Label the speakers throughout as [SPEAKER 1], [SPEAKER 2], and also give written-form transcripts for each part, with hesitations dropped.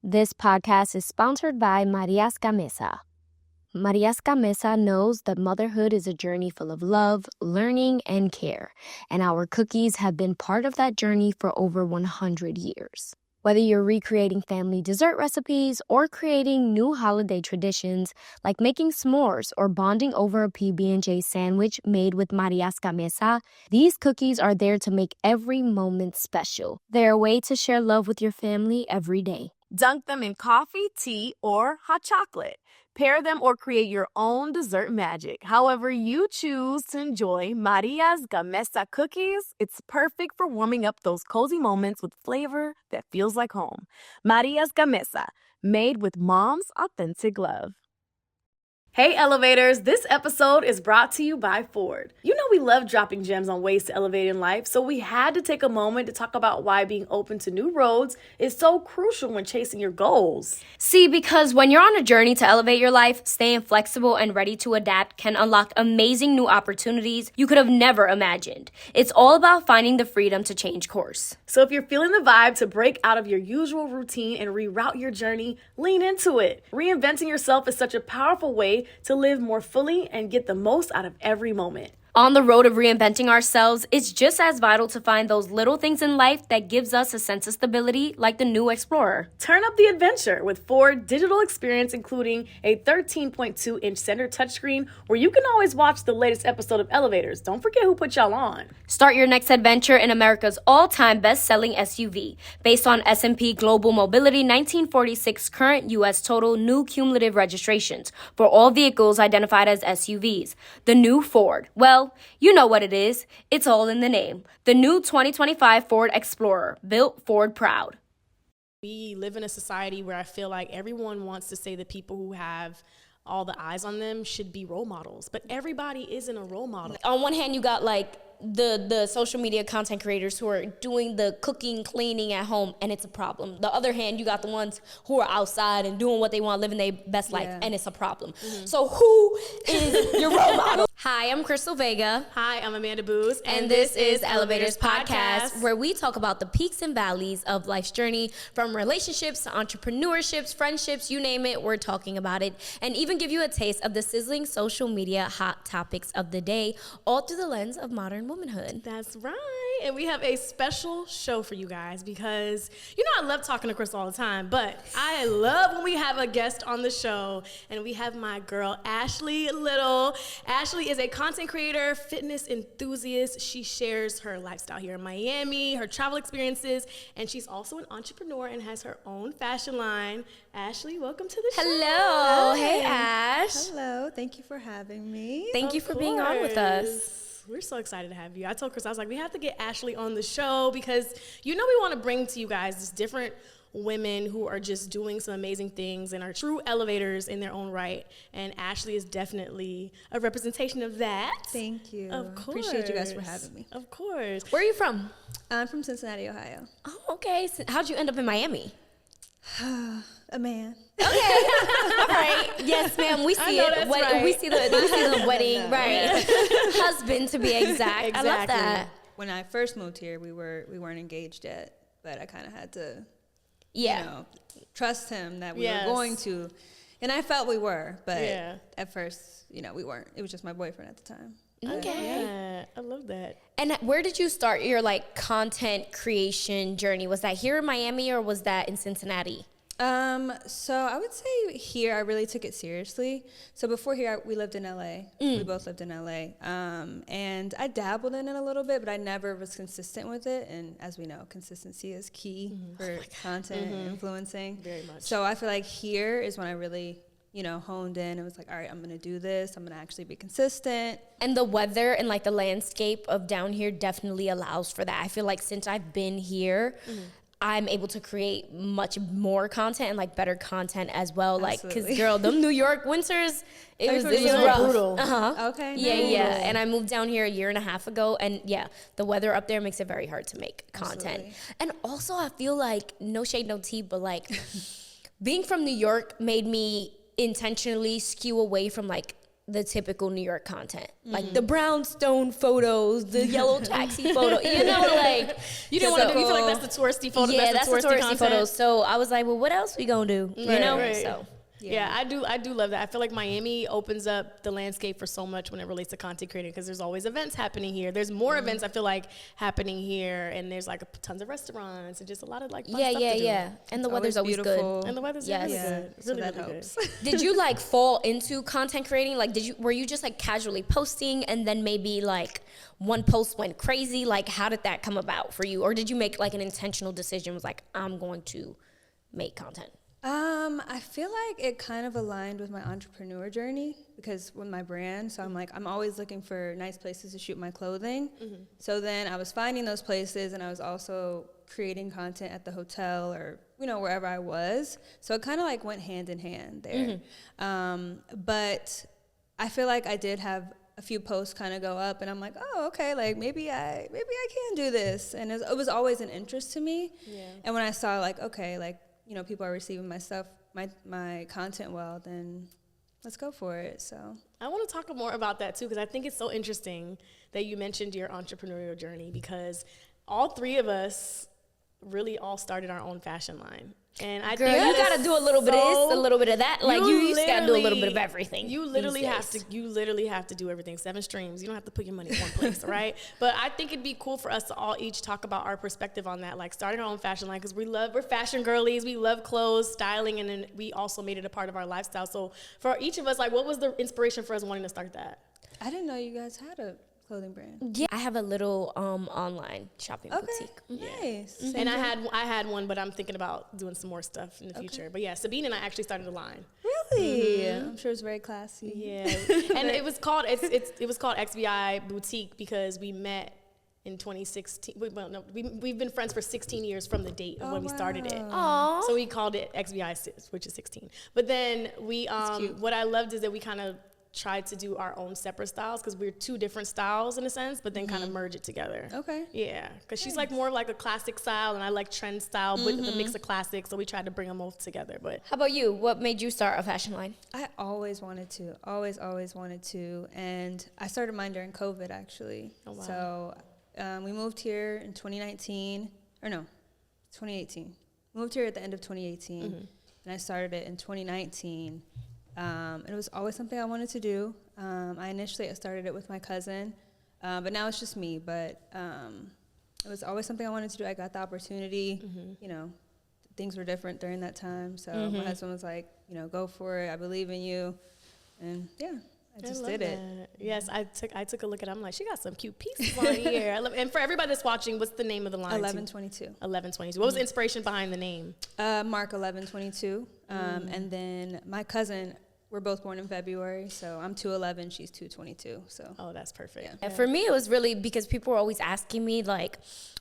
[SPEAKER 1] This podcast is sponsored by Marias Gamesa. Marias Gamesa knows that motherhood is a journey full of love, learning, and care, and our cookies have been part of that journey for over 100 years. Whether you're recreating family dessert recipes or creating new holiday traditions like making s'mores or bonding over a PB&J sandwich made with Marias Gamesa, these cookies are there to make every moment special. They're a way to share love with your family every day.
[SPEAKER 2] Dunk them in coffee, tea, or hot chocolate. Pair them or create your own dessert magic. However you choose to enjoy Maria's Gamesa cookies, it's perfect for warming up those cozy moments with flavor that feels like home. Maria's Gamesa, made with mom's authentic love. Hey elevators, this episode is brought to you by Ford. You know we love dropping gems on ways to elevate in life, so we had to take a moment to talk about why being open to new roads is so crucial when chasing your goals.
[SPEAKER 1] See, because when you're on a journey to elevate your life, staying flexible and ready to adapt can unlock amazing new opportunities you could have never imagined. It's all about finding the freedom to change course.
[SPEAKER 2] So if you're feeling the vibe to break out of your usual routine and reroute your journey, lean into it. Reinventing yourself is such a powerful way to live more fully and get the most out of every moment.
[SPEAKER 1] On the road of reinventing ourselves, it's just as vital to find those little things in life that gives us a sense of stability, like the new Explorer.
[SPEAKER 2] Turn up the adventure with Ford digital experience, including a 13.2-inch center touchscreen where you can always watch the latest episode of Elevators. Don't forget who put y'all on.
[SPEAKER 1] Start your next adventure in America's all-time best-selling SUV. Based on S&P Global Mobility 1946 current U.S. total new cumulative registrations for all vehicles identified as SUVs. The new Ford. Well, you know what it is. It's all in the name. The new 2025 Ford Explorer, built Ford proud.
[SPEAKER 2] We live in a society where I feel like everyone wants to say the people who have all the eyes on them should be role models, but everybody isn't a role model.
[SPEAKER 1] On one hand, you got like the social media content creators who are doing the cooking, cleaning at home, and it's a problem. The other hand, you got the ones who are outside and doing what they want, living their best life, and it's a problem. Mm-hmm. So who is your role model? Hi, I'm Crystal Vega.
[SPEAKER 2] Hi, I'm Amanda Booz.
[SPEAKER 1] And this is Elevators Podcast, where we talk about the peaks and valleys of life's journey, from relationships to entrepreneurships, friendships, you name it, we're talking about it, and even give you a taste of the sizzling social media hot topics of the day, all through the lens of modern womanhood.
[SPEAKER 2] That's right. And we have a special show for you guys because, you know, I love talking to Crystal all the time, but I love when we have a guest on the show, and we have my girl, Ashley Little. Ashley is a content creator, fitness enthusiast. She shares her lifestyle here in Miami, her travel experiences, and she's also an entrepreneur and has her own fashion line. Ashley, welcome to the show.
[SPEAKER 1] Hello. Hey, Ash.
[SPEAKER 3] Hello. Thank you for having me.
[SPEAKER 1] Thank you for being on with us.
[SPEAKER 2] We're so excited to have you. I told Chris, I was like, we have to get Ashley on the show because, you know, we want to bring to you guys these different women who are just doing some amazing things and are true elevators in their own right. And Ashley is definitely a representation of that.
[SPEAKER 3] Thank you.
[SPEAKER 2] Of course.
[SPEAKER 3] Appreciate you guys for having me.
[SPEAKER 2] Of course.
[SPEAKER 1] Where are you from?
[SPEAKER 3] I'm from Cincinnati, Ohio.
[SPEAKER 1] Oh, okay. So how'd you end up in Miami?
[SPEAKER 3] A man.
[SPEAKER 1] Okay. All right. Yes, ma'am. We see it.
[SPEAKER 2] Right.
[SPEAKER 1] We see the wedding. Right. Husband, to be exact.
[SPEAKER 2] Exactly.
[SPEAKER 1] I love that.
[SPEAKER 3] When I first moved here, we weren't engaged yet, but I kind of had to, trust him that we were going to, and I felt we were, but at first, we weren't. It was just my boyfriend at the time.
[SPEAKER 1] Okay.
[SPEAKER 2] Yeah, I love that.
[SPEAKER 1] And where did you start your content creation journey? Was that here in Miami or was that in Cincinnati?
[SPEAKER 3] So I would say here I really took it seriously. So before here we lived in LA. We both lived in LA. And I dabbled in it a little bit, but I never was consistent with it. And as we know, consistency is key for content influencing.
[SPEAKER 2] Very much.
[SPEAKER 3] So I feel like here is when I really, honed in and was like, all right, I'm going to do this. I'm going to actually be consistent.
[SPEAKER 1] And the weather and the landscape of down here definitely allows for that. I feel like since I've been here, I'm able to create much more content and better content as well. Because girl, them New York winters, it was rough.
[SPEAKER 2] Brutal.
[SPEAKER 3] Okay.
[SPEAKER 1] Yeah. And I moved down here a year and a half ago, and the weather up there makes it very hard to make content.
[SPEAKER 3] Absolutely.
[SPEAKER 1] And also, I feel like, no shade, no tea, but being from New York made me intentionally skew away from the typical New York content, like the brownstone photos, the yellow taxi photo, you know, like
[SPEAKER 2] you didn't want to do. You feel like that's the touristy photo.
[SPEAKER 1] Yeah, that's the touristy
[SPEAKER 2] content.
[SPEAKER 1] photos. So I was like, well, what else we gonna do? You know,
[SPEAKER 2] right.
[SPEAKER 1] so.
[SPEAKER 2] Yeah, I do love that. I feel like Miami opens up the landscape for so much when it relates to content creating, because there's always events happening here. There's more events, I feel like, happening here, and there's like tons of restaurants and just a lot of like fun stuff to do.
[SPEAKER 1] And the weather's always
[SPEAKER 3] beautiful.
[SPEAKER 1] good.
[SPEAKER 2] And the weather's really good.
[SPEAKER 3] So
[SPEAKER 2] Really,
[SPEAKER 3] that
[SPEAKER 2] really
[SPEAKER 3] helps.
[SPEAKER 2] good.
[SPEAKER 1] Did you like fall into content creating? Like, were you just like casually posting and then maybe like one post went crazy? Like, how did that come about for you? Or did you make like an intentional decision, was like, I'm going to make content?
[SPEAKER 3] I feel like it kind of aligned with my entrepreneur journey, because with my brand, so I'm always looking for nice places to shoot my clothing. So then I was finding those places, and I was also creating content at the hotel or, you know, wherever I was. So it kind of like went hand in hand there. But I feel like I did have a few posts kind of go up, and I'm like, oh, okay, like maybe I can do this. And it was always an interest to me. Yeah. And when I saw like, okay, like, you know, people are receiving my stuff, my content well, then let's go for it. So
[SPEAKER 2] I want to talk more about that too, because I think it's so interesting that you mentioned your entrepreneurial journey, because all three of us really all started our own fashion line. And I think
[SPEAKER 1] you gotta do a little bit of this, a little bit of that. Like you just gotta do a little bit of everything.
[SPEAKER 2] You literally have to do everything. 7 streams. You don't have to put your money in one place, right? But I think it'd be cool for us to all each talk about our perspective on that, like starting our own fashion line, because we're fashion girlies. We love clothes, styling, and then we also made it a part of our lifestyle. So for each of us, like, what was the inspiration for us wanting to start that?
[SPEAKER 3] I didn't know you guys had a clothing brand.
[SPEAKER 1] Yeah, I have a little online shopping boutique.
[SPEAKER 3] Nice.
[SPEAKER 2] And I had one, but I'm thinking about doing some more stuff in the future. But yeah, Sabine and I actually started a line.
[SPEAKER 3] Really? I'm sure it's very classy.
[SPEAKER 2] Yeah. And it was called XVI Boutique because we met in 2016. We've been friends for 16 years from the date of when we started it.
[SPEAKER 1] Aww.
[SPEAKER 2] So we called it XVI, which is 16. But then what I loved is that we kind of tried to do our own separate styles, because we're two different styles in a sense, but then kind of merge it together.
[SPEAKER 3] Okay.
[SPEAKER 2] Yeah, because she's like more like a classic style, and I like trend style, but the mix of classics. So we tried to bring them both together. But
[SPEAKER 1] how about you? What made you start a fashion line?
[SPEAKER 3] I always wanted to, always wanted to, and I started mine during COVID actually. Oh, wow. So we moved here in 2019, or no, 2018. Moved here at the end of 2018, and I started it in 2019. It was always something I wanted to do. I initially started it with my cousin, but now it's just me. But it was always something I wanted to do. I got the opportunity. You know, things were different during that time. So my husband was like, you know, go for it. I believe in you. And yeah, I just did it.
[SPEAKER 2] Yes, I took a look at it. I'm like, she got some cute pieces on here. And for everybody that's watching, what's the name of the line?
[SPEAKER 3] 1122.
[SPEAKER 2] 1122. What was the inspiration behind the name?
[SPEAKER 3] Mark 1122. And then my cousin, we're both born in February, so I'm 211, she's 222. So.
[SPEAKER 2] Oh, that's perfect.
[SPEAKER 1] Yeah. And for me, it was really because people were always asking me like,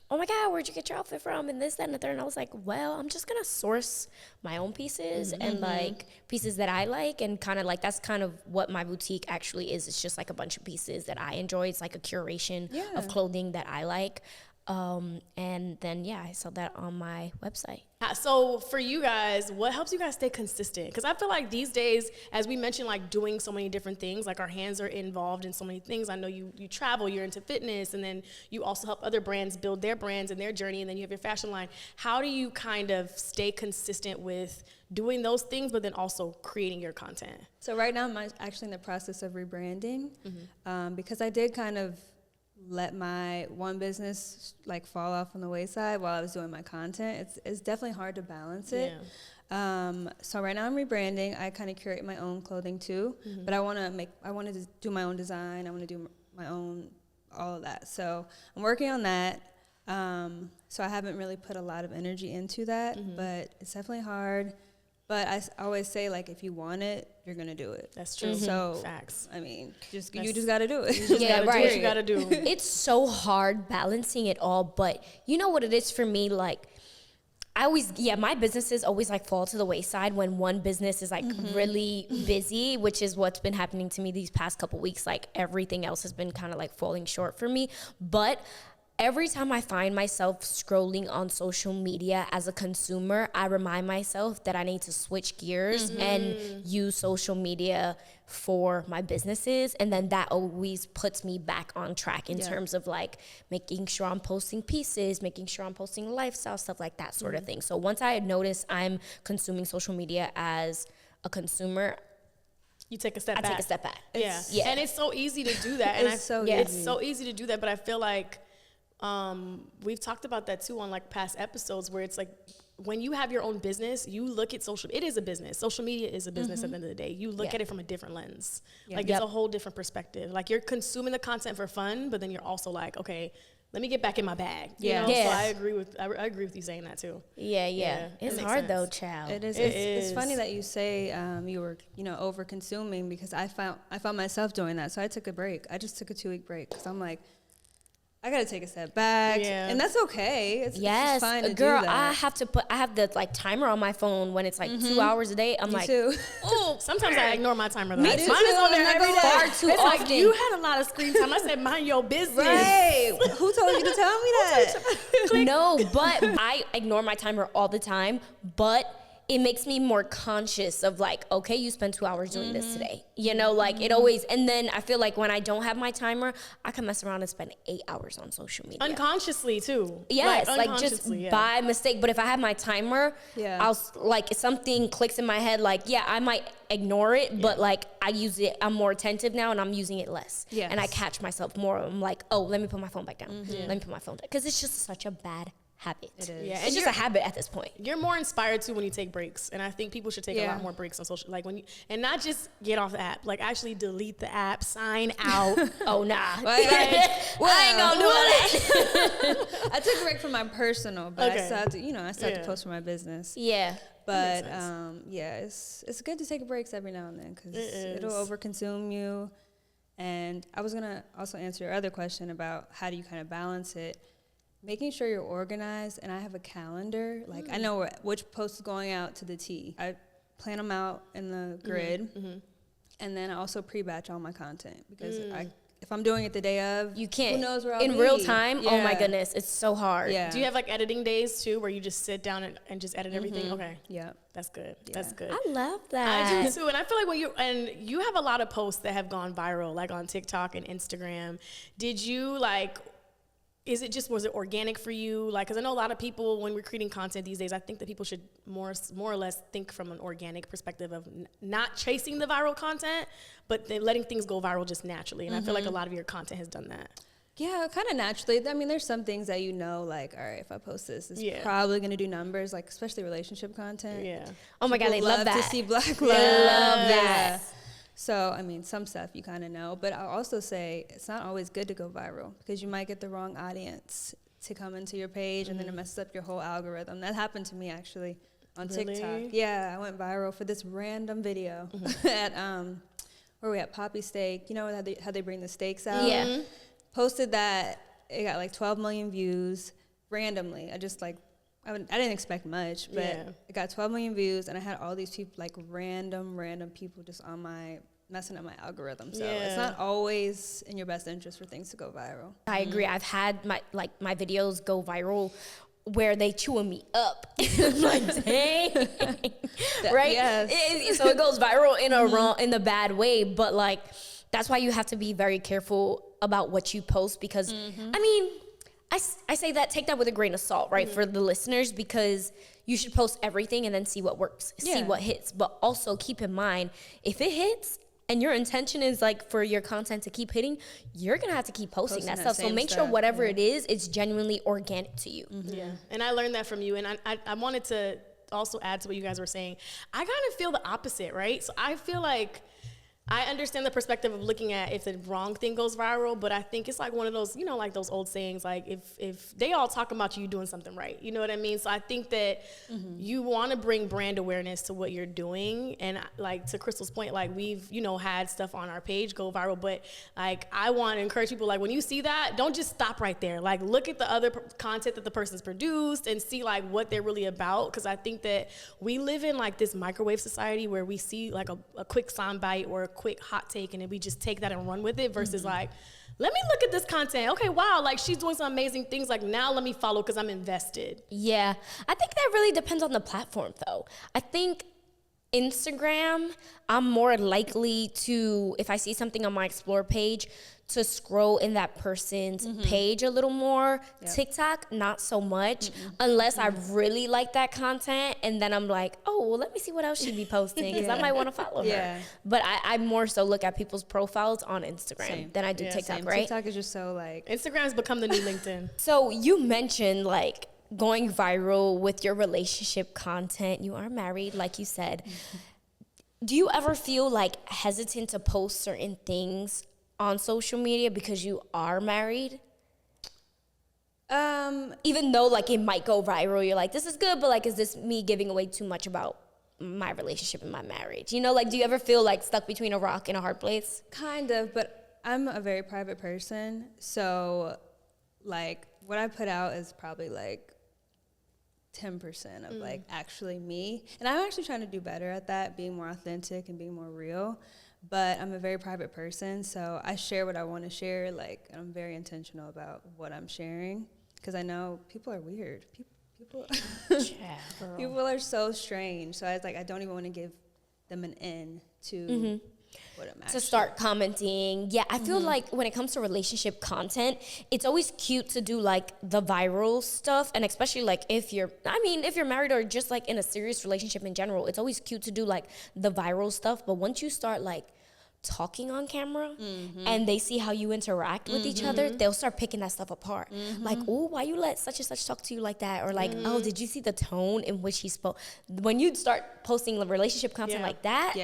[SPEAKER 1] oh my God, where'd you get your outfit from? And this, that, and the third. And I was like, well, I'm just going to source my own pieces and like pieces that I like. And kind of like, that's kind of what my boutique actually is. It's just like a bunch of pieces that I enjoy. It's like a curation of clothing that I like. And then, I saw that on my website.
[SPEAKER 2] So for you guys, what helps you guys stay consistent? Because I feel like these days, as we mentioned, like doing so many different things, like our hands are involved in so many things. I know you travel, you're into fitness, and then you also help other brands build their brands and their journey, and then you have your fashion line. How do you kind of stay consistent with doing those things, but then also creating your content?
[SPEAKER 3] So right now, I'm actually in the process of rebranding, because I did kind of let my one business like fall off on the wayside while I was doing my content. It's definitely hard to balance it. So right now I'm rebranding. I kind of curate my own clothing too, but I wanted to do my own design. I want to do my own, all of that. So I'm working on that. So I haven't really put a lot of energy into that, but it's definitely hard. But I always say, like, if you want it, you're going to do it.
[SPEAKER 2] That's true.
[SPEAKER 3] So,
[SPEAKER 2] facts.
[SPEAKER 3] I mean, you just got to do it.
[SPEAKER 2] You got to do.
[SPEAKER 1] It's so hard balancing it all. But you know what it is for me? Like, my businesses always, like, fall to the wayside when one business is, like, really busy, which is what's been happening to me these past couple weeks. Like, everything else has been kind of, like, falling short for me. But every time I find myself scrolling on social media as a consumer, I remind myself that I need to switch gears and use social media for my businesses. And then that always puts me back on track in terms of like making sure I'm posting pieces, making sure I'm posting lifestyle stuff, like that sort of thing. So once I notice I'm consuming social media as a consumer,
[SPEAKER 4] you take a step back.
[SPEAKER 1] I take a step back.
[SPEAKER 4] Yeah. And it's so easy to do that.
[SPEAKER 3] It's so
[SPEAKER 4] easy to do that, but I feel like we've talked about that too on like past episodes, where it's like when you have your own business, you look at it is a business. Social media is a business at the end of the day. You look at it from a different lens. Like it's a whole different perspective. Like you're consuming the content for fun, but then you're also like, okay, let me get back in my bag. You know? So I agree with you saying that too.
[SPEAKER 1] Yeah. It's hard though, child.
[SPEAKER 3] It is. It's funny that you say you were, over consuming, because I found myself doing that. So I took a break. I just took a 2-week break because I'm like, I gotta take a step back, and that's okay. It's just fine to
[SPEAKER 1] girl,
[SPEAKER 3] do that.
[SPEAKER 1] I have the like timer on my phone when it's like 2 hours a day. I'm like,
[SPEAKER 3] too.
[SPEAKER 4] Oh, sometimes I ignore my timer. Though.
[SPEAKER 3] Me
[SPEAKER 4] Mine
[SPEAKER 3] too.
[SPEAKER 4] is on there every day.
[SPEAKER 1] Far too
[SPEAKER 4] it's
[SPEAKER 1] often.
[SPEAKER 4] Like, you had a lot of screen time. I said, mind your business.
[SPEAKER 3] Right? Who told you to tell me that?
[SPEAKER 1] no, but I ignore my timer all the time, but it makes me more conscious of like, okay, you spent 2 hours doing this today. Like it always, and then I feel like when I don't have my timer, I can mess around and spend 8 hours on social media.
[SPEAKER 4] Unconsciously too.
[SPEAKER 1] Yes, like just by mistake. But if I have my timer, I'll like if something clicks in my head, like, I might ignore it, but like I use it, I'm more attentive now and I'm using it less. And I catch myself more. I'm like, oh, let me put my phone back down. Let me put my phone down. Because it's just such a bad habit.
[SPEAKER 3] It is.
[SPEAKER 1] It's just a habit at this point.
[SPEAKER 4] You're more inspired too when you take breaks, and I think people should take a lot more breaks on social, like and not just get off the app, like actually delete the app, sign out.
[SPEAKER 1] Oh nah,
[SPEAKER 3] I ain't gonna do all
[SPEAKER 1] that.
[SPEAKER 3] I took a break from my personal, but I started to post for my business.
[SPEAKER 1] Yeah.
[SPEAKER 3] But it's good to take breaks every now and then because it'll overconsume you. And I was gonna also answer your other question about how do you kind of balance it. Making sure you're organized, and I have a calendar. Like I know which post is going out to the T. I plan them out in the grid, and then I also pre-batch all my content because if I'm doing it the day of,
[SPEAKER 1] you can't.
[SPEAKER 3] Who knows where I'll
[SPEAKER 1] in
[SPEAKER 3] be.
[SPEAKER 1] real time? Yeah. Oh my goodness, it's so hard.
[SPEAKER 3] Yeah.
[SPEAKER 4] Do you have like editing days too, where you just sit down and just edit everything? Okay.
[SPEAKER 3] Yeah.
[SPEAKER 4] That's good.
[SPEAKER 3] Yeah.
[SPEAKER 4] That's good.
[SPEAKER 1] I love that.
[SPEAKER 4] I do too, and I feel like you have a lot of posts that have gone viral, like on TikTok and Instagram. Did you like? Was it organic for you? Like, because I know a lot of people, when we're creating content these days, I think that people should more or less think from an organic perspective of not chasing the viral content, but then letting things go viral just naturally. And I feel like a lot of your content has done that.
[SPEAKER 3] Yeah, kind of naturally. I mean, there's some things that like, all right, if I post this, it's probably going to do numbers, like especially relationship content.
[SPEAKER 4] Yeah.
[SPEAKER 1] Oh my God, they love that.
[SPEAKER 3] To see Black love.
[SPEAKER 1] They love that.
[SPEAKER 3] Yeah. So, I mean, some stuff you kind of know, but I'll also say it's not always good to go viral because you might get the wrong audience to come into your page and then it messes up your whole algorithm. That happened to me actually on TikTok. Yeah, I went viral for this random video at, where we at Poppy Steak. You know how they bring the steaks out?
[SPEAKER 1] Yeah.
[SPEAKER 3] Posted that. It got like 12 million views randomly. I just like, I didn't expect much, but it got 12 million views, and I had all these people, like random people just on messing up my algorithm. So it's not always in your best interest for things to go viral.
[SPEAKER 1] I agree. I've had my videos go viral where they chewing me up. Like, dang. Right?
[SPEAKER 3] Yes.
[SPEAKER 1] So it goes viral in the bad way, but like that's why you have to be very careful about what you post because I mean, I say that, take that with a grain of salt, right, for the listeners, because you should post everything and then see what works, see what hits. But also keep in mind, if it hits and your intention is like for your content to keep hitting, you're going to have to keep posting that stuff. So make sure whatever it is, it's genuinely organic to you.
[SPEAKER 4] Yeah, and I learned that from you. And I wanted to also add to what you guys were saying. I kind of feel the opposite, right? So I feel like I understand the perspective of looking at if the wrong thing goes viral, but I think it's like one of those, like those old sayings, like if they all talk about you doing something right, you know what I mean? So I think that you want to bring brand awareness to what you're doing. And like to Crystal's point, like we've, had stuff on our page go viral, but like I want to encourage people, like when you see that, don't just stop right there. Like look at the other content that the person's produced and see like what they're really about. Cause I think that we live in like this microwave society where we see like a quick soundbite or a quick hot take and then we just take that and run with it versus like, let me look at this content. Okay, wow, like she's doing some amazing things. Like now let me follow because I'm invested.
[SPEAKER 1] Yeah. I think that really depends on the platform, though. I think Instagram, I'm more likely to, if I see something on my Explore page, to scroll in that person's page a little more. Yep. TikTok, not so much, unless I really like that content. And then I'm like, oh, well, let me see what else she'd be posting, because I might want to follow her. But I more so look at people's profiles on Instagram than I do TikTok,
[SPEAKER 3] same.
[SPEAKER 1] right?
[SPEAKER 3] TikTok is just so like...
[SPEAKER 4] Instagram has become the new LinkedIn.
[SPEAKER 1] So you mentioned like going viral with your relationship content. You are married, like you said. Do you ever feel like hesitant to post certain things on social media because you are married? Even though like it might go viral, you're like, this is good, but like, is this me giving away too much about my relationship and my marriage? You know, like, do you ever feel like stuck between a rock and a hard place?
[SPEAKER 3] Kind of, but I'm a very private person. So like what I put out is probably like 10% of like actually me. And I'm actually trying to do better at that, being more authentic and being more real. But I'm a very private person, so I share what I want to share. Like, I'm very intentional about what I'm sharing, because I know people are weird. People are so strange. So I was like, I don't even want to give them an in to what I'm actually.
[SPEAKER 1] To start commenting. Yeah, I feel like when it comes to relationship content, it's always cute to do like the viral stuff. And especially like if you're married or just like in a serious relationship in general, it's always cute to do like the viral stuff. But once you start like talking on camera and they see how you interact with each other, they'll start picking that stuff apart. Like, oh, why you let such and such talk to you like that? Or like, oh, did you see the tone in which he spoke? When you start posting the relationship content like that,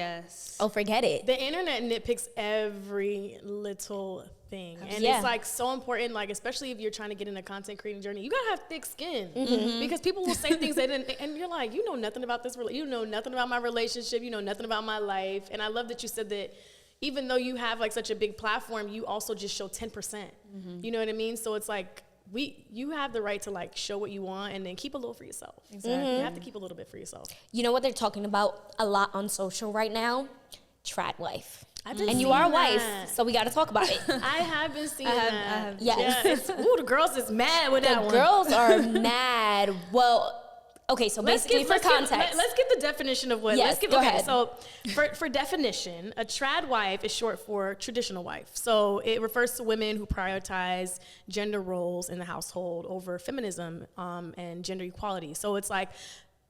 [SPEAKER 1] oh, forget it.
[SPEAKER 4] The internet nitpicks every little thing. And it's like so important, like especially if you're trying to get in a content creating journey, you gotta have thick skin because people will say things and you're like, you know nothing about this, you know nothing about my relationship, you know nothing about my life. And I love that you said that even though you have like such a big platform, you also just show 10%. You know what I mean? So it's like you have the right to like show what you want and then keep a little for yourself. Exactly. You have to keep a little bit for yourself.
[SPEAKER 1] You know what they're talking about a lot on social right now? Trad wife.
[SPEAKER 4] And
[SPEAKER 1] you are a wife, so we got to talk about it.
[SPEAKER 4] I have been seeing that.
[SPEAKER 1] Yes.
[SPEAKER 4] Ooh, the girls is mad with that one.
[SPEAKER 1] The girls are mad. Well, okay, so basically for context.
[SPEAKER 4] Let's get the definition of what.
[SPEAKER 1] Yes, go ahead.
[SPEAKER 4] So for definition, a trad wife is short for traditional wife. So it refers to women who prioritize gender roles in the household over feminism and gender equality. So it's like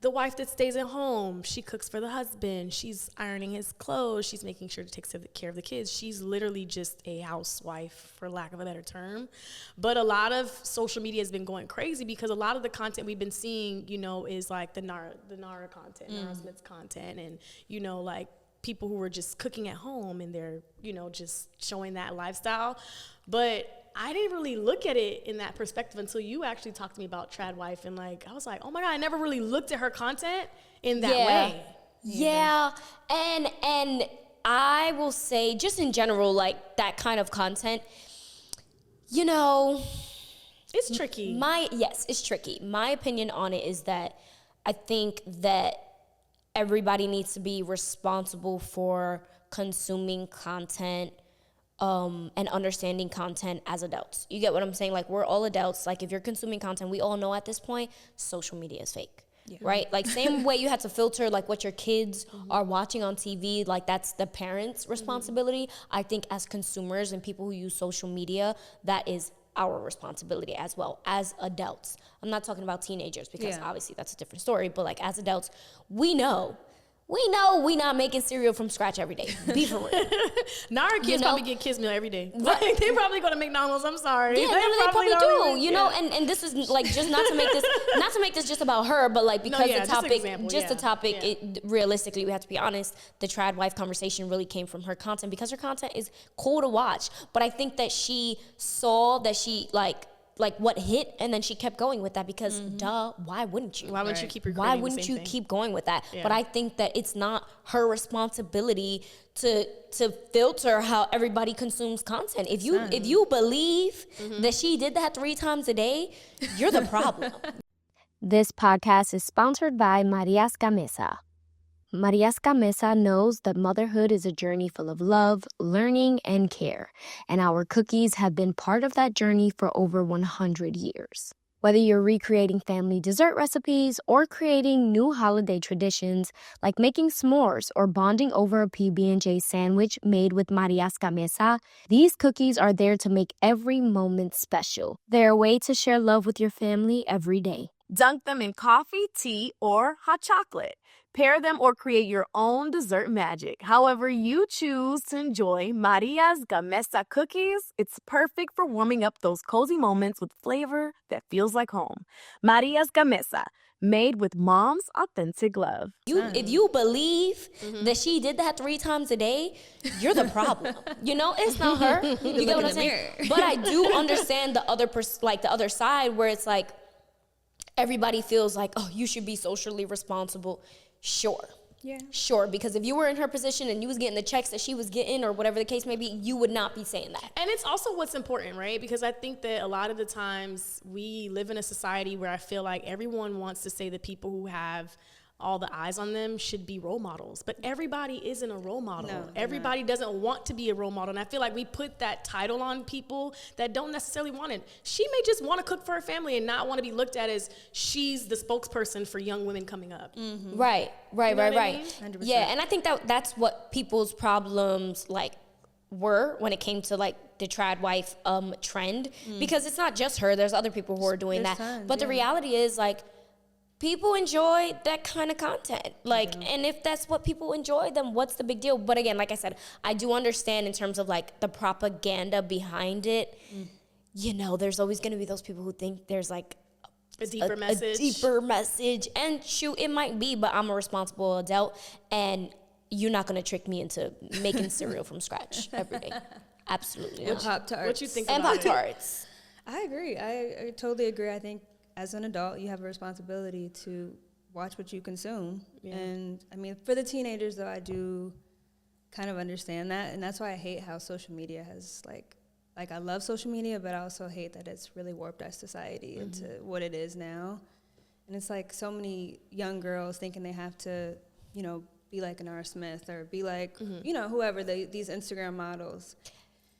[SPEAKER 4] the wife that stays at home, she cooks for the husband, she's ironing his clothes, she's making sure to take care of the kids. She's literally just a housewife, for lack of a better term. But a lot of social media has been going crazy because a lot of the content we've been seeing, you know, is like the Nara content, Nara Smith's content, and, you know, like people who were just cooking at home and they're, you know, just showing that lifestyle. But I didn't really look at it in that perspective until you actually talked to me about Trad Wife, and like I was like, oh my God, I never really looked at her content in that way.
[SPEAKER 1] Yeah. And I will say, just in general, like that kind of content, you know,
[SPEAKER 4] it's tricky.
[SPEAKER 1] It's tricky. My opinion on it is that I think that everybody needs to be responsible for consuming content and understanding content as adults. You get what I'm saying? Like, we're all adults. Like, if you're consuming content, we all know at this point, social media is fake, right? Like, same way you had to filter, like, what your kids are watching on TV, like, that's the parents' responsibility. I think as consumers and people who use social media, that is our responsibility as well, as adults. I'm not talking about teenagers because obviously that's a different story, but, like, as adults, we know we not making cereal from scratch every day. Be for real.
[SPEAKER 4] Nara kids probably get kids meal every day. Like, they probably go to McDonald's. I'm sorry.
[SPEAKER 1] Yeah, they probably do. You know, and this is like just not to make this just about her, but like because the topic, it, realistically, we have to be honest. The trad wife conversation really came from her content because her content is cool to watch. But I think that she saw that she like what hit, and then she kept going with that because why wouldn't you?
[SPEAKER 4] Why wouldn't you keep
[SPEAKER 1] Why wouldn't you keep going with that? Yeah. But I think that it's not her responsibility to filter how everybody consumes content. If you believe that she did that 3 times a day, you're the problem.
[SPEAKER 5] This podcast is sponsored by Marias Gamesa.
[SPEAKER 1] Mariaska Mesa knows that motherhood is a journey full of love, learning, and care, and our cookies have been part of that journey for over 100 years. Whether you're recreating family dessert recipes or creating new holiday traditions like making s'mores or bonding over a PB&J sandwich made with Mariaska Mesa, these cookies are there to make every moment special. They're a way to share love with your family every day.
[SPEAKER 2] Dunk them in coffee, tea, or hot chocolate. Pair them or create your own dessert magic. However you choose to enjoy Maria's Gamesa cookies, it's perfect for warming up those cozy moments with flavor that feels like home. Maria's Gamesa, made with mom's authentic love.
[SPEAKER 5] If you believe that she did that 3 times a day, you're the problem. It's not her. You get what I'm saying? But I do understand the other the other side where it's like everybody feels like, oh, you should be socially responsible. Sure.
[SPEAKER 3] Yeah.
[SPEAKER 5] Sure, because if you were in her position and you was getting the checks that she was getting or whatever the case may be, you would not be saying that.
[SPEAKER 4] And it's also what's important, right? Because I think that a lot of the times we live in a society where I feel like everyone wants to say the people who have all the eyes on them should be role models. But everybody isn't a role model.
[SPEAKER 3] No,
[SPEAKER 4] everybody doesn't want to be a role model. And I feel like we put that title on people that don't necessarily want it. She may just want to cook for her family and not want to be looked at as she's the spokesperson for young women coming up.
[SPEAKER 5] Mm-hmm. Right.
[SPEAKER 4] You know what I mean?
[SPEAKER 3] 100%.
[SPEAKER 5] Yeah, and I think that's what people's problems were when it came to the triad wife trend, because it's not just her. There's other people who are doing
[SPEAKER 3] There's
[SPEAKER 5] that.
[SPEAKER 3] tons,
[SPEAKER 5] But the reality is people enjoy that kind of content. And if that's what people enjoy, then what's the big deal? But again, like I said, I do understand in terms of the propaganda behind it. There's always going to be those people who think there's
[SPEAKER 4] a deeper message.
[SPEAKER 5] A deeper message. And shoot, it might be, but I'm a responsible adult, and you're not going to trick me into making cereal from scratch every day. Absolutely.
[SPEAKER 3] And Pop-Tarts.
[SPEAKER 4] What you think
[SPEAKER 5] And
[SPEAKER 4] about it?
[SPEAKER 5] Pop-Tarts.
[SPEAKER 3] I agree. I totally agree. I think as an adult, you have a responsibility to watch what you consume. Yeah. And I mean, for the teenagers, though, I do kind of understand that. And that's why I hate how social media has, I love social media, but I also hate that it's really warped our society into what it is now. And it's so many young girls thinking they have to, be like an R. Smith or be like, whoever, these Instagram models.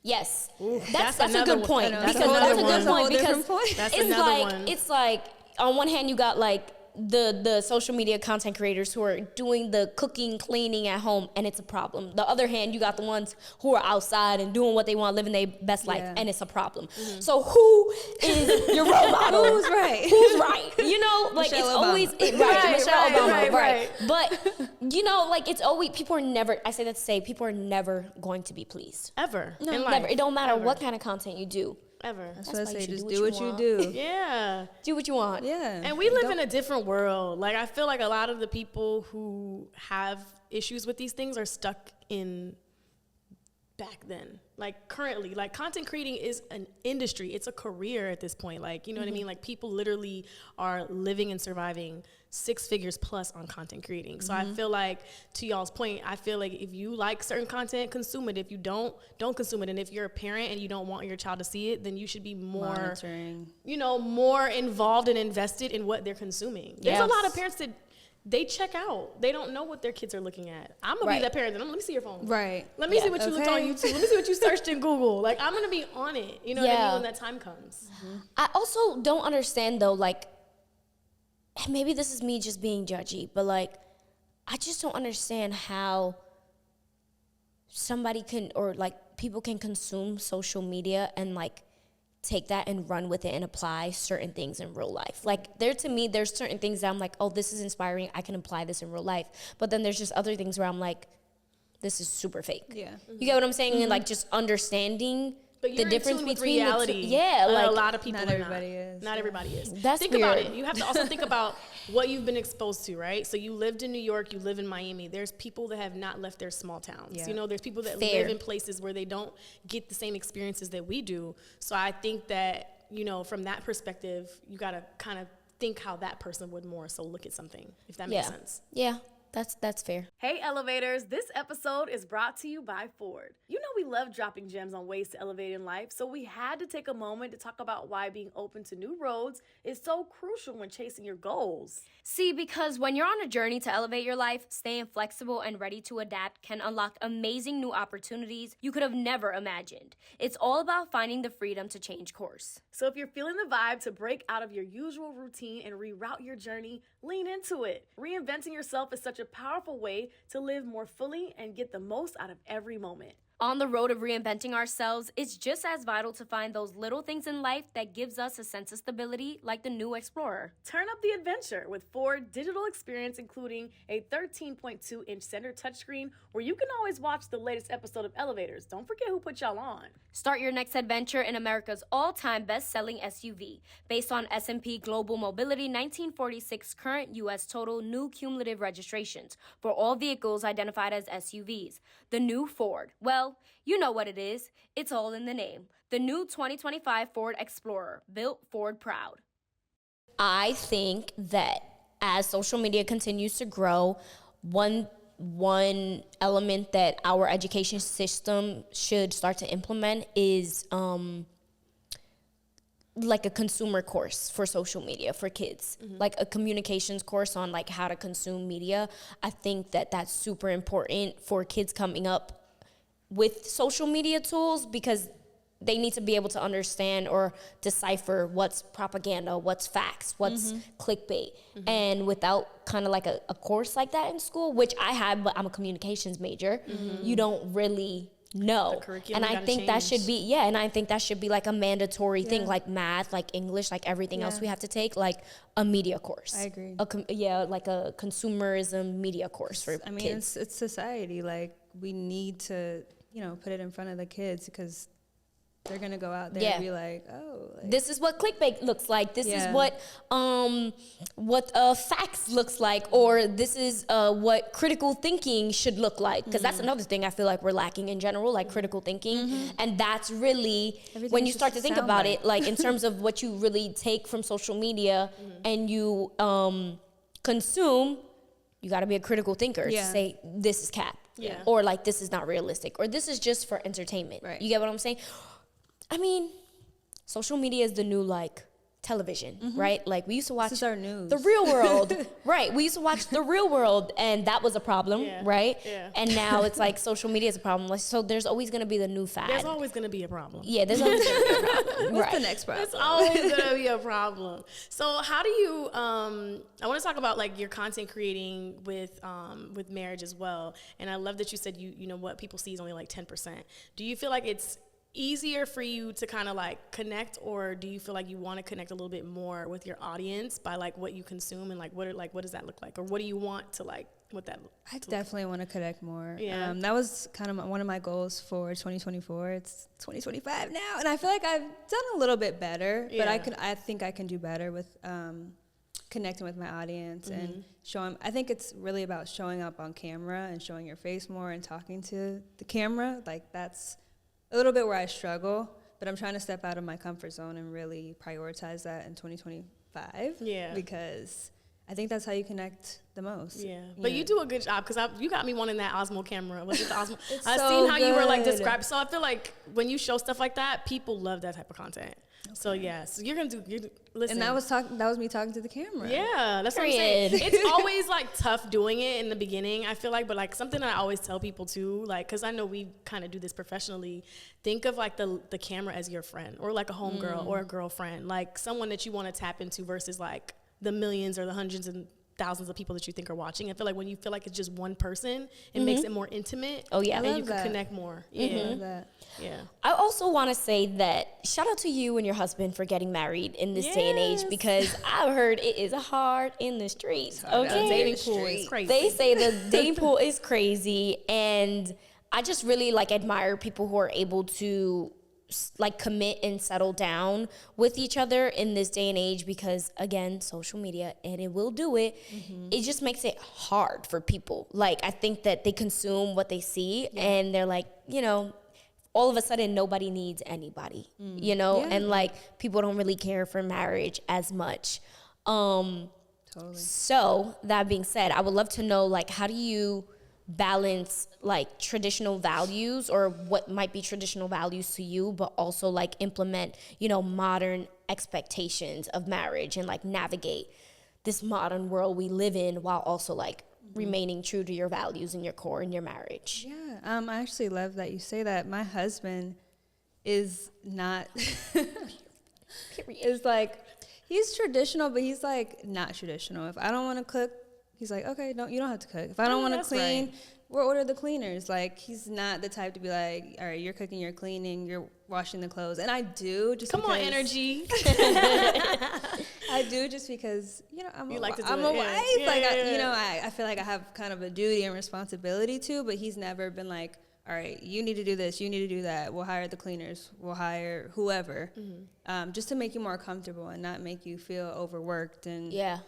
[SPEAKER 5] Yes,
[SPEAKER 4] Ooh,
[SPEAKER 5] that's a good point.
[SPEAKER 4] That's
[SPEAKER 5] Because
[SPEAKER 4] another
[SPEAKER 5] that's a good
[SPEAKER 4] one.
[SPEAKER 5] point because
[SPEAKER 4] That's
[SPEAKER 5] it's
[SPEAKER 4] another one.
[SPEAKER 5] it's on one hand you got the social media content creators who are doing the cooking, cleaning at home, and it's a problem. The other hand, you got the ones who are outside and doing what they want, living their best life, and it's a problem. So who is your role model?
[SPEAKER 3] Who's right?
[SPEAKER 5] Who's right? It's
[SPEAKER 3] Obama.
[SPEAKER 5] always Michelle Obama, right. But it's always people are never. I say that to say people are never going to be pleased
[SPEAKER 4] Ever.
[SPEAKER 5] No,
[SPEAKER 4] in life.
[SPEAKER 5] never. It don't matter
[SPEAKER 4] Ever.
[SPEAKER 5] what kind of content you do.
[SPEAKER 4] Ever.
[SPEAKER 3] That's what I
[SPEAKER 5] why you
[SPEAKER 3] say.
[SPEAKER 5] should
[SPEAKER 3] Just
[SPEAKER 5] do
[SPEAKER 3] do
[SPEAKER 5] what
[SPEAKER 3] what
[SPEAKER 5] you
[SPEAKER 3] you
[SPEAKER 5] want.
[SPEAKER 3] do.
[SPEAKER 4] Yeah.
[SPEAKER 5] Do what you want.
[SPEAKER 3] Yeah.
[SPEAKER 4] And we live in a different world. I feel like a lot of the people who have issues with these things are stuck in back then. Currently, content creating is an industry. It's a career at this point. You know what I mean? People literally are living and surviving 6 figures plus on content creating. So I feel like, to y'all's point, I feel like if you like certain content, consume it. If you don't consume it. And if you're a parent and you don't want your child to see it, then you should be more
[SPEAKER 3] monitoring.
[SPEAKER 4] More involved and invested in what they're consuming. There's a lot of parents that they check out. They don't know what their kids are looking at. I'm going to be that parent. Let me see your phone.
[SPEAKER 3] Right.
[SPEAKER 4] Let me see what you looked on YouTube. Let me see what you searched in Google. I'm going to be on it. You know what I mean? When that time comes.
[SPEAKER 5] I also don't understand though, maybe this is me just being judgy, but I just don't understand how somebody can, or people can consume social media and take that and run with it and apply certain things in real life. To me, there's certain things that I'm oh, this is inspiring. I can apply this in real life. But then there's just other things where I'm this is super fake.
[SPEAKER 3] Yeah.
[SPEAKER 5] You get what I'm saying? And just understanding
[SPEAKER 4] But you're
[SPEAKER 5] the difference
[SPEAKER 4] in tune with
[SPEAKER 5] between
[SPEAKER 4] reality.
[SPEAKER 5] A
[SPEAKER 4] lot of people
[SPEAKER 3] not
[SPEAKER 4] are
[SPEAKER 3] everybody is.
[SPEAKER 4] Not everybody is.
[SPEAKER 5] That's
[SPEAKER 4] think about
[SPEAKER 5] weird.
[SPEAKER 4] it. You have to also think about what you've been exposed to, right? So you lived in New York, you live in Miami. There's people that have not left their small towns.
[SPEAKER 3] Yeah.
[SPEAKER 4] There's people that
[SPEAKER 5] Fair.
[SPEAKER 4] live in places where they don't get the same experiences that we do. So I think that, from that perspective, you got to kind of think how that person would more so look at something, if that makes sense.
[SPEAKER 5] Yeah. that's fair.
[SPEAKER 2] Hey elevators, this episode is brought to you by Ford. You know we love dropping gems on ways to elevate in life, so we had to take a moment to talk about why being open to new roads is so crucial when chasing your goals.
[SPEAKER 1] See, because when you're on a journey to elevate your life, staying flexible and ready to adapt can unlock amazing new opportunities you could have never imagined. It's all about finding the freedom to change course.
[SPEAKER 2] So if you're feeling the vibe to break out of your usual routine and reroute your journey, lean into it. Reinventing yourself is such a powerful way to live more fully and get the most out of every moment.
[SPEAKER 1] On the road of reinventing ourselves, it's just as vital to find those little things in life that gives us a sense of stability, like the new Explorer.
[SPEAKER 2] Turn up the adventure with Ford digital experience, including a 13.2-inch center touchscreen where you can always watch the latest episode of Elevators. Don't forget who put y'all on.
[SPEAKER 1] Start your next adventure in America's all-time best-selling SUV. Based on S&P Global Mobility 1946 current U.S. total new cumulative registrations for all vehicles identified as SUVs. The new Ford. Well, you know what it is. It's all in the name. The new 2025 Ford Explorer, built Ford proud.
[SPEAKER 5] I think that as social media continues to grow, one element that our education system should start to implement is like a consumer course for social media for kids, like a communications course on like how to consume media. I think that that's super important for kids coming up with social media tools, because they need to be able to understand or decipher what's propaganda, what's facts, what's clickbait. And without kind of like a course like that in school, which I had, but I'm a communications major, you don't really know. And I think that should be, and I think that should be like a mandatory thing, like math, like English, like everything else we have to take, like a media course.
[SPEAKER 3] I agree.
[SPEAKER 5] Like a consumerism media course for kids.
[SPEAKER 3] It's society. Like, we need to, put it in front of the kids, because they're gonna go out there and be like, oh,
[SPEAKER 5] this is what clickbait looks like. This is what facts looks like, or this is what critical thinking should look like. Because that's another thing I feel like we're lacking in general, like critical thinking. And that's really when you start to think about it, like in terms of what you really take from social media and you consume, you got to be a critical thinker to say this is cap. Or like this is not realistic, or this is just for entertainment. Right. You get what I'm saying? I mean, social media is the new like television, right? Like we used to watch
[SPEAKER 3] our news.
[SPEAKER 5] The Real World, right? We used to watch The Real World, and that was a problem, right? Yeah. And now it's like social media is a problem. Like, so there's always going to be the new fad.
[SPEAKER 2] There's always going to be a problem.
[SPEAKER 5] Yeah, there's always going to be a problem.
[SPEAKER 3] What's the next problem?
[SPEAKER 2] It's always going to be a problem. So how do you? I want to talk about like your content creating with marriage as well. And I love that you said you know what people see is only like 10%. Do you feel like it's easier for you to kind of like connect, or do you feel like you want to connect a little bit more with your audience by like what you consume, and like what does that look like, or what do you want to like what that
[SPEAKER 3] I definitely want to connect more. That was kind of one of my goals for 2024. It's 2025 now, and I feel like I've done a little bit better, but I think I can do better with connecting with my audience and showing. I think it's really about showing up on camera and showing your face more and talking to the camera. Like, that's a little bit where I struggle, but I'm trying to step out of my comfort zone and really prioritize that in 2025. Yeah. Because I think that's how you connect the most. Yeah.
[SPEAKER 2] But you do a good job, because you got me wanting that Osmo camera. Was it the Osmo? I've seen how you were like described. So I feel like when you show stuff like that, people love that type of content. Okay. So so you're gonna listen.
[SPEAKER 3] And that was me talking to the camera.
[SPEAKER 2] Yeah, that's what I'm saying. It's always like tough doing it in the beginning, I feel like, but like something that I always tell people too, like, because I know we kind of do this professionally. Think of like the camera as your friend, or like a homegirl or a girlfriend, like someone that you want to tap into versus like the millions or the hundreds and thousands of people that you think are watching. I feel like when you feel like it's just one person, it makes it more intimate. Oh yeah, and you can connect more. Yeah, I love that. Yeah.
[SPEAKER 5] I also want to say that shout out to you and your husband for getting married in this day and age, because I've heard it is hard in the streets. Okay,
[SPEAKER 2] the dating pool is crazy.
[SPEAKER 5] They say the dating pool is crazy, and I just really like admire people who are able to like commit and settle down with each other in this day and age, because again, social media, and it will do it. It just makes it hard for people. Like, I think that they consume what they see and they're like, all of a sudden nobody needs anybody, and like people don't really care for marriage as much.
[SPEAKER 3] Totally. Totally.
[SPEAKER 5] So that being said, I would love to know, like, how do you balance like traditional values, or what might be traditional values to you, but also like implement, modern expectations of marriage and like navigate this modern world we live in while also like remaining true to your values and your core in your marriage?
[SPEAKER 3] Yeah, I actually love that you say that. My husband is not, is like, he's traditional, but he's like not traditional. If I don't want to cook, he's like, okay, you don't have to cook. If I don't want to clean,
[SPEAKER 4] right.
[SPEAKER 3] we'll order the cleaners. Like, he's not the type to be like, all right, you're cooking, you're cleaning, you're washing the clothes. And I do just
[SPEAKER 4] Come
[SPEAKER 3] because.
[SPEAKER 4] on, energy.
[SPEAKER 3] I do just because, I'm a wife.
[SPEAKER 4] Yeah.
[SPEAKER 3] I feel like I have kind of a duty and responsibility too, but he's never been like, all right, you need to do this, you need to do that. We'll hire the cleaners, we'll hire whoever, just to make you more comfortable and not make you feel overworked. And
[SPEAKER 5] Yeah.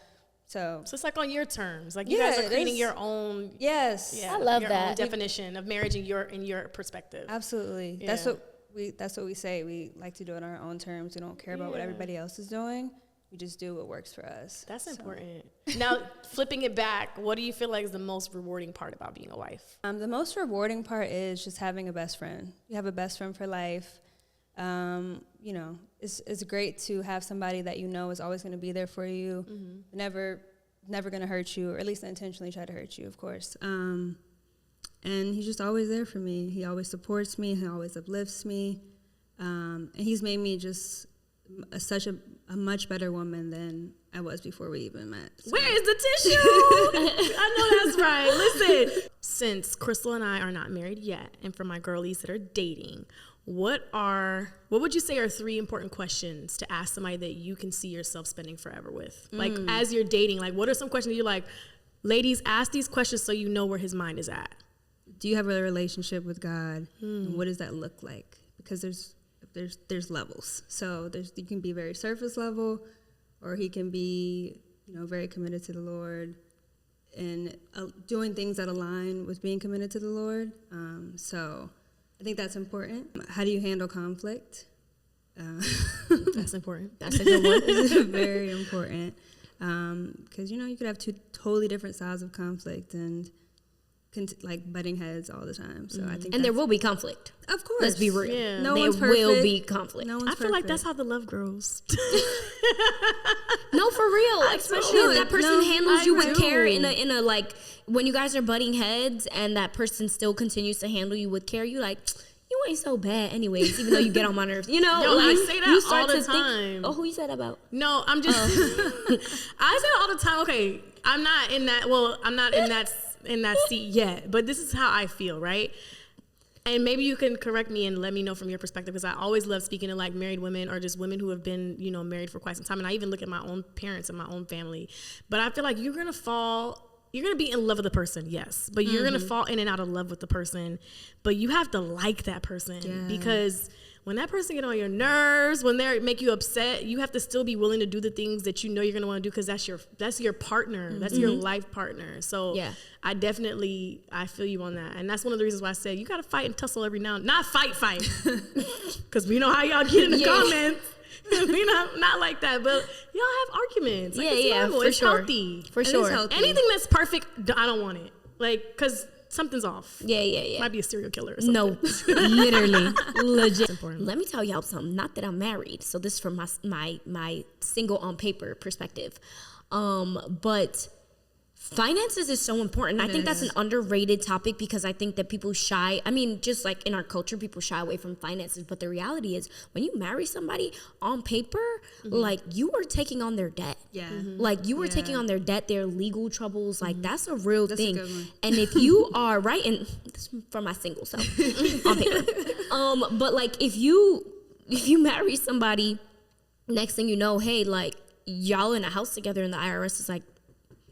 [SPEAKER 3] So
[SPEAKER 4] it's like on your terms. Like, you guys are creating your own.
[SPEAKER 3] Yes.
[SPEAKER 4] Yeah,
[SPEAKER 5] I love
[SPEAKER 4] your
[SPEAKER 5] that.
[SPEAKER 4] own definition of marriage in your perspective.
[SPEAKER 3] Absolutely.
[SPEAKER 4] Yeah.
[SPEAKER 3] That's what we say. We like to do it on our own terms. We don't care about what everybody else is doing. We just do what works for us.
[SPEAKER 4] That's important. Now, flipping it back, what do you feel like is the most rewarding part about being a wife?
[SPEAKER 3] The most rewarding part is just having a best friend. You have a best friend for life. It's great to have somebody that is always going to be there for you, never going to hurt you, or at least intentionally try to hurt you, of course. And he's just always there for me. He always supports me. He always uplifts me. And he's made me just such a much better woman than I was before we even met. So.
[SPEAKER 4] Where is the tissue? I know that's right. Listen, since Crystal and I are not married yet, and for my girlies that are dating, what would you say are 3 important questions to ask somebody that you can see yourself spending forever with? Like, as you're dating, like, what are some questions that you're like, ladies, ask these questions so you know where his mind is at?
[SPEAKER 3] Do you have a relationship with God? And what does that look like? Because there's levels. So you can be very surface level, or he can be, very committed to the Lord and doing things that align with being committed to the Lord. So I think that's important. How do you handle conflict?
[SPEAKER 4] That's important.
[SPEAKER 5] That's a good one.
[SPEAKER 3] It's very important. Because, you could have 2 totally different styles of conflict and like butting heads all the time. So I think
[SPEAKER 5] And there will be conflict.
[SPEAKER 3] Of course.
[SPEAKER 5] Let's be real.
[SPEAKER 4] Yeah.
[SPEAKER 3] No
[SPEAKER 5] there
[SPEAKER 3] one's perfect.
[SPEAKER 5] will be conflict.
[SPEAKER 3] No one's
[SPEAKER 4] I feel like
[SPEAKER 3] perfect.
[SPEAKER 4] that's how the love grows.
[SPEAKER 5] No, for real. Especially if that person handles you with care in a like, when you guys are butting heads and that person still continues to handle you with care, you like, you ain't so bad anyways, even though you get on my nerves.
[SPEAKER 4] Yo, I say that all the time.
[SPEAKER 5] Oh, who you said that about?
[SPEAKER 4] No, I'm just. I say it all the time. Okay, I'm not in that seat yet, but this is how I feel, right? And maybe you can correct me and let me know from your perspective, because I always love speaking to like married women or just women who have been, married for quite some time. And I even look at my own parents and my own family. But I feel like you're going to be in love with the person, yes. But you're going to fall in and out of love with the person. But you have to like that person, because when that person get on your nerves, when they make you upset, you have to still be willing to do the things that you're going to want to do, because that's your partner. That's your life partner. So I feel you on that. And that's one of the reasons why I said you got to fight and tussle every now and then. Not fight. Because we know how y'all get in the comments. Not like that, but y'all have arguments. Like, it's
[SPEAKER 5] sure.
[SPEAKER 4] Healthy.
[SPEAKER 5] For sure.
[SPEAKER 3] Healthy.
[SPEAKER 4] Anything that's perfect, I don't want it. Like, because something's off.
[SPEAKER 5] Yeah.
[SPEAKER 4] Might be a serial killer or something.
[SPEAKER 5] No, literally, legit.
[SPEAKER 4] It's important.
[SPEAKER 5] Let me tell y'all something. Not that I'm married, so this is from my single on paper perspective, but finances is so important. I think that's an underrated topic, because I think that people just like in our culture, people shy away from finances. But the reality is, when you marry somebody on paper, like, you are taking on their debt.
[SPEAKER 3] Yeah.
[SPEAKER 5] Like, you are taking on their debt, their legal troubles. Like, that's a real thing.
[SPEAKER 3] A good one.
[SPEAKER 5] And if you are right, and this is for my single self on paper. But like, if you marry somebody, next thing you know, hey, like, y'all in a house together, and the IRS is like,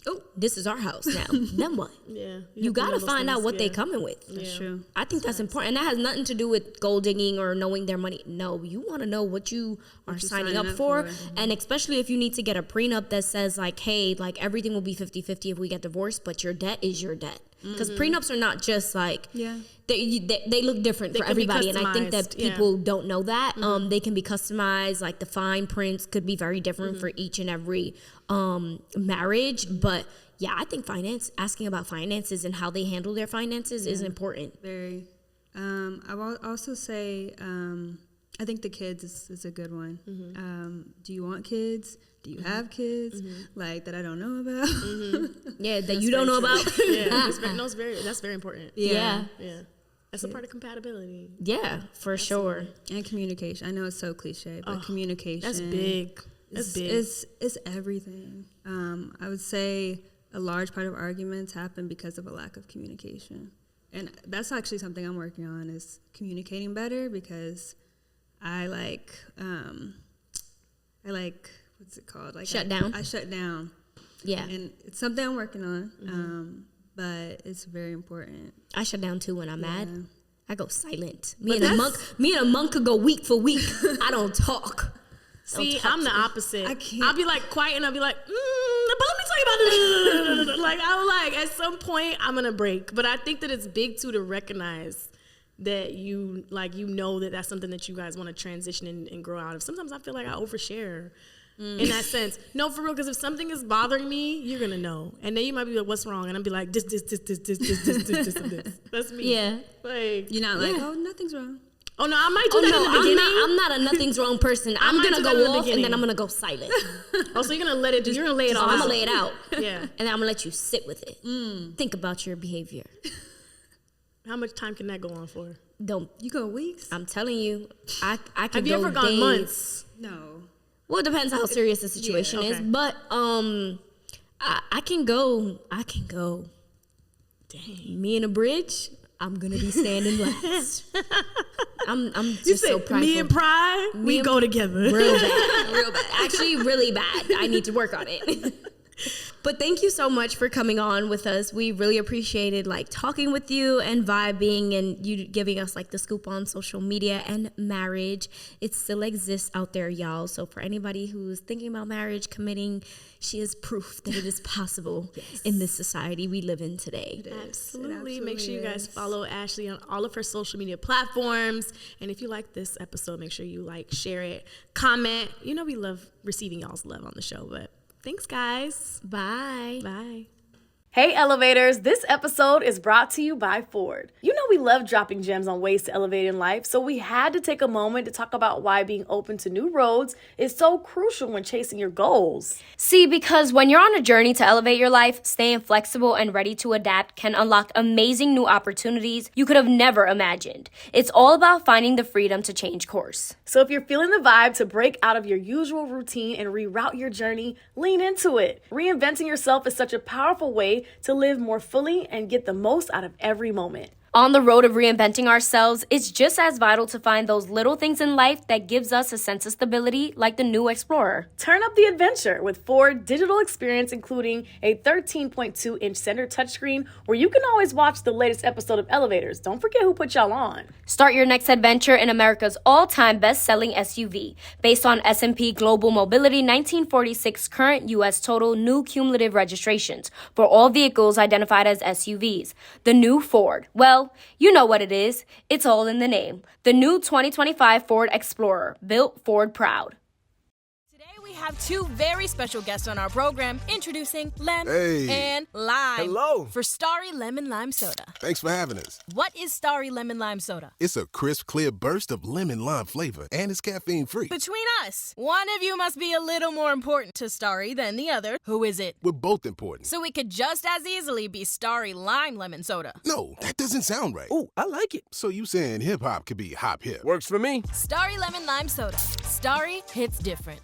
[SPEAKER 5] oh, this is our house now. Then what?
[SPEAKER 4] Yeah.
[SPEAKER 5] You got to find out what they coming with.
[SPEAKER 3] That's true.
[SPEAKER 5] I think that's important. And that has nothing to do with gold digging or knowing their money. No, you want to know what you are signing up for. And especially if you need to get a prenup that says like, hey, like, everything will be 50-50 if we get divorced, but your debt is your debt. Because prenups are not just like, they look different for
[SPEAKER 4] could be
[SPEAKER 5] everybody. And I think that
[SPEAKER 4] customized,
[SPEAKER 5] people don't know that. They can be customized, like the fine prints could be very different for each and every marriage. But yeah, I think asking about finances and how they handle their finances is important.
[SPEAKER 3] Very. I will also say, I think the kids is a good one. Do you want kids? Do you have kids? Like, that I don't know about?
[SPEAKER 5] Yeah, that you don't know about?
[SPEAKER 4] That's very important.
[SPEAKER 5] Yeah.
[SPEAKER 4] That's a part of compatibility.
[SPEAKER 5] Yeah, for sure.
[SPEAKER 3] And communication. I know it's so cliche, but communication.
[SPEAKER 4] That's big.
[SPEAKER 3] It's everything. I would say a large part of arguments happen because of a lack of communication. And that's actually something I'm working on, is communicating better, because I like what's it called? Like
[SPEAKER 5] shut down.
[SPEAKER 3] I shut down.
[SPEAKER 5] Yeah.
[SPEAKER 3] And it's something I'm working on. But it's very important.
[SPEAKER 5] I shut down too when I'm mad. I go silent. Me and a monk could go week for week. I don't talk.
[SPEAKER 4] See, I'm the opposite.
[SPEAKER 3] I can't.
[SPEAKER 4] I'll be like quiet and I'll be like, but let me tell you about it. Like, I'm like, at some point I'm gonna break. But I think that it's big too to recognize that you know that that's something that you guys want to transition and grow out of. Sometimes I feel like I overshare in that sense. No, for real, because if something is bothering me, you're gonna know. And then you might be like, what's wrong? And I'll be like, this. That's me.
[SPEAKER 5] Yeah.
[SPEAKER 4] Like,
[SPEAKER 3] You're not like, oh, nothing's wrong.
[SPEAKER 4] Oh no, I might do that in the beginning.
[SPEAKER 5] I'm not a nothing's wrong person. I'm gonna go off and then I'm gonna go silent.
[SPEAKER 4] Oh, so you're gonna you're gonna lay it all out.
[SPEAKER 5] I'm gonna lay it out.
[SPEAKER 4] Yeah.
[SPEAKER 5] And then I'm gonna let you sit with it. Think about your behavior.
[SPEAKER 4] How much time can that go on for?
[SPEAKER 3] You go weeks?
[SPEAKER 5] I'm telling you, I can
[SPEAKER 4] Have you
[SPEAKER 5] go
[SPEAKER 4] ever gone
[SPEAKER 5] days.
[SPEAKER 4] months?
[SPEAKER 3] No.
[SPEAKER 5] Well, it depends how serious the situation is, but I can go. Dang. Me and a bridge, I'm gonna be standing last. I'm just so prideful.
[SPEAKER 4] Me and pride, we go together.
[SPEAKER 5] Real bad. Actually, really bad. I need to work on it. But thank you so much for coming on with us. We really appreciated talking with you and vibing, and you giving us the scoop on social media and marriage. It still exists out there, y'all. So for anybody who's thinking about marriage, committing, she is proof that it is possible in this society we live in today.
[SPEAKER 4] Absolutely. Make sure you guys follow Ashley on all of her social media platforms. And if you like this episode, make sure you share it, comment. You know we love receiving y'all's love on the show, but thanks, guys.
[SPEAKER 5] Bye.
[SPEAKER 4] Bye. Hey, elevators. This episode is brought to you by Ford. You know we love dropping gems on ways to elevate in life, so we had to take a moment to talk about why being open to new roads is so crucial when chasing your goals.
[SPEAKER 1] See, because when you're on a journey to elevate your life, staying flexible and ready to adapt can unlock amazing new opportunities you could have never imagined. It's all about finding the freedom to change course.
[SPEAKER 4] So if you're feeling the vibe to break out of your usual routine and reroute your journey, lean into it. Reinventing yourself is such a powerful way to live more fully and get the most out of every moment.
[SPEAKER 1] On the road of reinventing ourselves, it's just as vital to find those little things in life that gives us a sense of stability, like the new Explorer.
[SPEAKER 4] Turn up the adventure with Ford digital experience, including a 13.2-inch center touchscreen where you can always watch the latest episode of Elevators. Don't forget who put y'all on.
[SPEAKER 1] Start your next adventure in America's all-time best-selling SUV. Based on S&P Global Mobility 1946 current U.S. total new cumulative registrations for all vehicles identified as SUVs. The new Ford. Well, you know what it is. It's all in the name. The new 2025 Ford Explorer, built Ford proud.
[SPEAKER 6] Today we have two very special guests on our program, introducing Lem and Lime.
[SPEAKER 7] Hello.
[SPEAKER 6] For Starry Lemon Lime Soda.
[SPEAKER 7] Thanks for having us.
[SPEAKER 6] What is Starry Lemon Lime Soda?
[SPEAKER 7] It's a crisp, clear burst of lemon lime flavor, and it's caffeine-free.
[SPEAKER 6] Between us, one of you must be a little more important to Starry than the other. Who is it?
[SPEAKER 7] We're both important.
[SPEAKER 6] So it could just as easily be Starry Lime Lemon Soda.
[SPEAKER 7] No, that doesn't sound right.
[SPEAKER 8] Ooh, I like it.
[SPEAKER 7] So you saying hip-hop could be hop-hip?
[SPEAKER 8] Works for me.
[SPEAKER 6] Starry Lemon Lime Soda. Starry hits different.